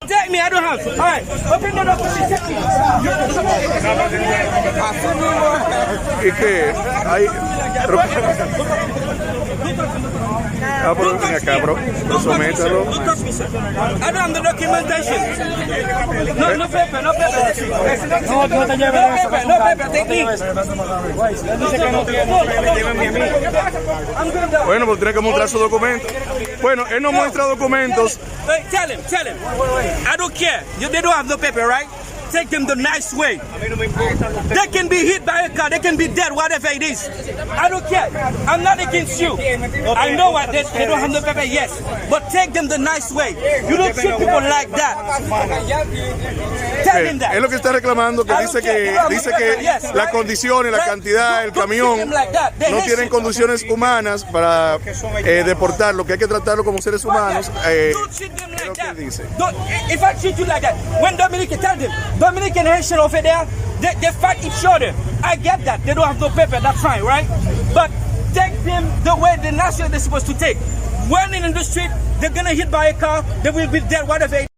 Take me, I don't have. All right, open the door for me. Take me. ¿Y qué? Hay... Ah, pero ven acá, bro. Sométalo. I don't have the documentation. No paper, no paper. No paper, take me. Bueno, pues tiene que mostrar su documento. Bueno, él no muestra documentos. Hey, tell him. I don't care. They don't have no paper, right? Take them the nice way. They can be hit by a car, they can be dead, whatever it is. I don't care. I'm not against you. I know what they don't have no paper, yes. But take them the nice way. You don't treat people like that. Tell him that. Es lo que está reclamando, que dice que las condiciones, la cantidad, el camión no tienen condiciones humanas para deportarlo, que hay que tratarlo como seres humanos. Don't treat them like that. If I treat you like that, when Dominican, tell them, Dominican and Haitian over there, they fight each other. I get that. They don't have no paper, that's fine, right? But take them the way the national they're supposed to take. Running in the street, they're gonna hit by a car, they will be dead, whatever it is.